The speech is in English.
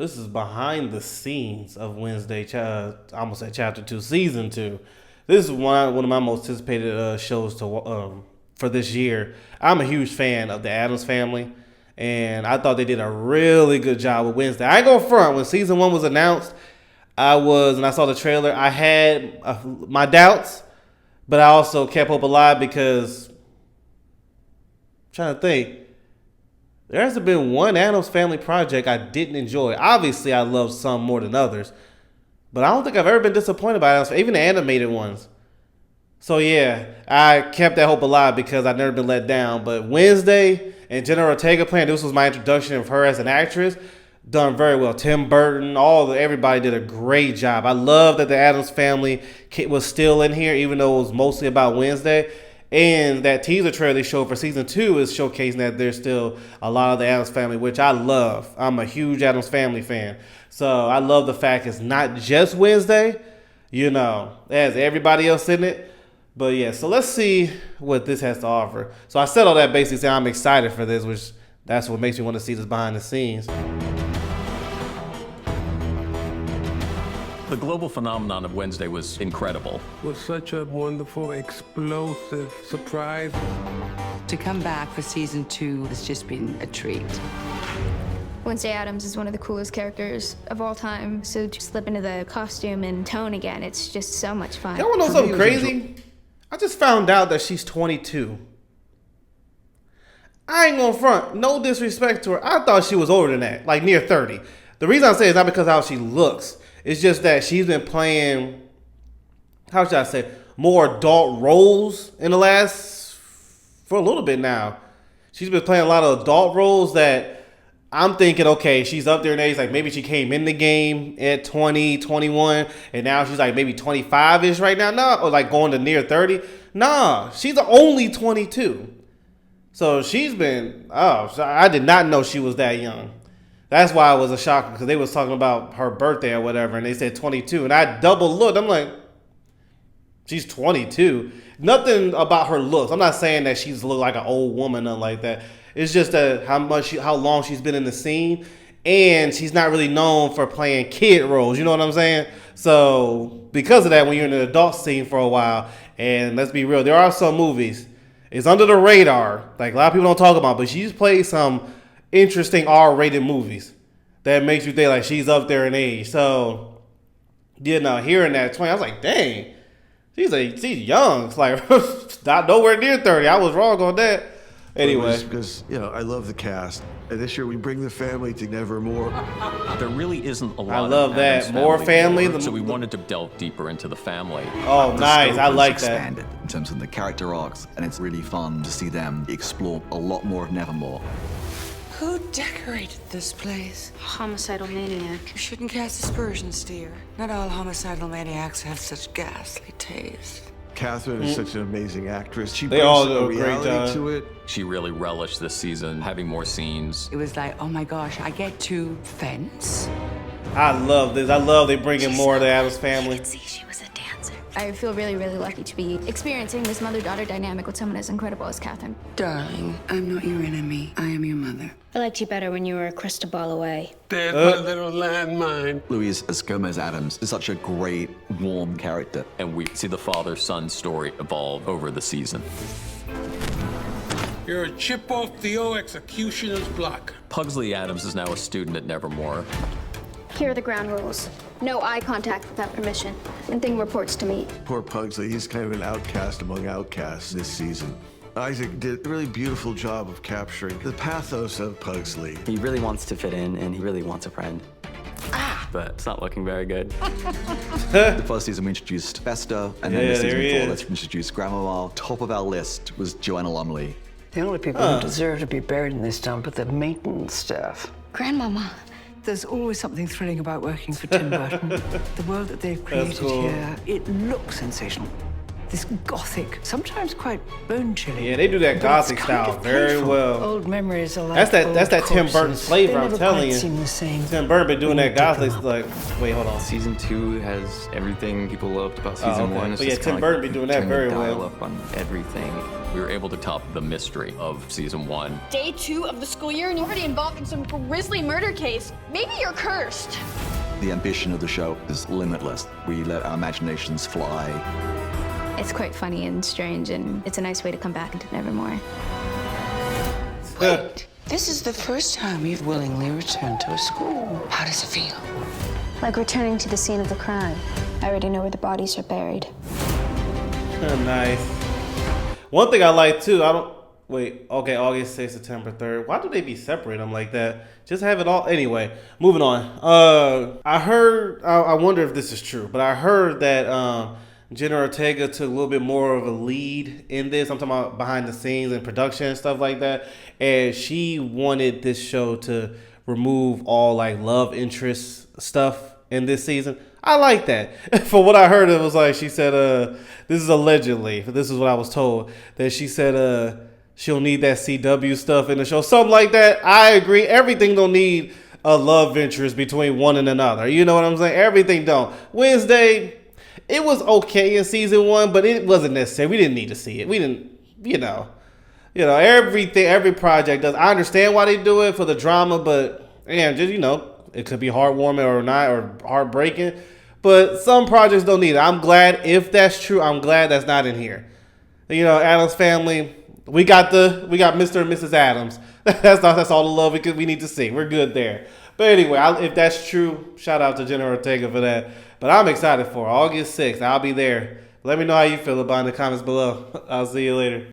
This is behind the scenes of Wednesday. I almost said Chapter 2, Season 2. This is one of my most anticipated shows for this year. I'm a huge fan of the Addams Family, and I thought they did a really good job with Wednesday. I ain't gonna front. When Season 1 was announced, I saw the trailer, I had my doubts, but I also kept hope alive because I'm trying to think. There hasn't been one Addams Family project I didn't enjoy. Obviously, I love some more than others, but I don't think I've ever been disappointed by Addams, even the animated ones. So yeah, I kept that hope alive because I've never been let down. But Wednesday and Jenna Ortega playing, this was my introduction of her as an actress, done very well. Tim Burton, everybody did a great job. I love that the Addams Family was still in here, even though it was mostly about Wednesday. And that teaser trailer they showed for Season 2 is showcasing that there's still a lot of the Addams Family, which I love. I'm a huge Addams Family fan. So I love the fact it's not just Wednesday. It has everybody else in it. But yeah, so let's see what this has to offer. So I said all that basically saying I'm excited for this, which that's what makes me want to see this behind the scenes. The global phenomenon of Wednesday was incredible. It was such a wonderful, explosive surprise. To come back for Season 2 has just been a treat. Wednesday Addams is one of the coolest characters of all time, so to slip into the costume and tone again, it's just so much fun. Y'all wanna know something crazy? I just found out that she's 22. I ain't gonna front, no disrespect to her. I thought she was older than that, like near 30. The reason I say it's not because of how she looks. It's just that she's been playing, how should I say, more adult roles for a little bit now. She's been playing a lot of adult roles that I'm thinking, okay, she's up there in age, like maybe she came in the game at 20, 21, and now she's like maybe 25-ish right now. No, or like going to near 30. Nah, she's only 22. So she's been, I did not know she was that young. That's why it was a shocker, because they was talking about her birthday or whatever, and they said 22. And I double looked. I'm like, she's 22. Nothing about her looks. I'm not saying that she's look like an old woman, nothing like that. It's just that how long she's been in the scene, and she's not really known for playing kid roles. You know what I'm saying? So because of that, when you're in the adult scene for a while, and let's be real, there are some movies, it's under the radar, like a lot of people don't talk about, but she's played some interesting R-rated movies that makes you think like she's up there in age. So, hearing that 20, I was like, dang, she's young. It's like not nowhere near 30. I was wrong on that. Anyway, because I love the cast, and this year we bring the family together more. There really isn't a lot. I love that Addams more family. So we wanted to delve deeper into the family. Oh, nice! I like that. Expanded in terms of the character arcs, and it's really fun to see them explore a lot more of Nevermore. Who decorated this place? Homicidal maniac. You shouldn't cast aspersions, dear. Not all homicidal maniacs have such ghastly taste. Catherine is such an amazing actress. She They brings all do a a great reality job. to it. She really relished this season, having more scenes. It was like, oh my gosh, I get to fence. I love this. I love they bring in more of the Addams Family. See, she was a dancer. I feel really, really lucky to be experiencing this mother-daughter dynamic with someone as incredible as Catherine. Darling, I'm not your enemy. I am your mother. I liked you better when you were a crystal ball away. There's my little landmine. Louise as Gomez Addams is such a great, warm character. And we see the father-son story evolve over the season. You're a chip off the old executioner's block. Pugsley Addams is now a student at Nevermore. Here are the ground rules. No eye contact without permission. And thing reports to me. Poor Pugsley, he's kind of an outcast among outcasts this season. Isaac did a really beautiful job of capturing the pathos of Pugsley. He really wants to fit in, and he really wants a friend. But it's not looking very good. The first season we introduced Fester, and then Yeah, the season there he before is. let's introduce Grandma. Top of our list was Joanna Lumley. The only people who deserve to be buried in this dump are the maintenance staff. Grandmama. There's always something thrilling about working for Tim Burton. The world that they've created cool. here, it looks sensational. this gothic, sometimes quite bone-chilling. Yeah, they do that but gothic it's kind style of very playful. well. Old memories are like That's that Tim Burton corpses. flavor, They I'm never telling quite you. seem the same. Tim Burton been doing We that need to gothic, come up. like, wait, hold on. Season 2 has everything people loved about season okay. 1. It's But yeah, just Tim kinda Burton be doing that turn the very dial well. up on everything. We were able to top the mystery of season 1. Day 2 of the school year and you're already involved in some grisly murder case. Maybe you're cursed. The ambition of the show is limitless. We let our imaginations fly. It's quite funny and strange, and it's a nice way to come back into Nevermore. Wait, this is the first time you've willingly returned to a school. How does it feel? Like returning to the scene of the crime. I already know where the bodies are buried. Nice. One thing I like too, okay, August 6th, September 3rd. Why do they be separating them like that? Just have it all. Anyway, moving on. I wonder if this is true, but I heard that Jenna Ortega took a little bit more of a lead in this. I'm talking about behind the scenes and production and stuff like that. And she wanted this show to remove all like love interest stuff in this season. I like that. For what I heard, it was like she said, this is allegedly, this is what I was told, that she said she'll need that CW stuff in the show. Something like that. I agree. Everything don't need a love interest between one and another. You know what I'm saying? Everything don't. Wednesday, it was okay in season 1, but it wasn't necessary. We didn't need to see it. We didn't, every project does. I understand why they do it for the drama, but just, it could be heartwarming or not, or heartbreaking. But some projects don't need it. I'm glad, if that's true, I'm glad that's not in here. Addams Family, we got Mr. and Mrs. Adams. That's all the love we need to see. We're good there. But anyway, if that's true, shout out to Jenna Ortega for that. But I'm excited for August 6th. I'll be there. Let me know how you feel about it in the comments below. I'll see you later.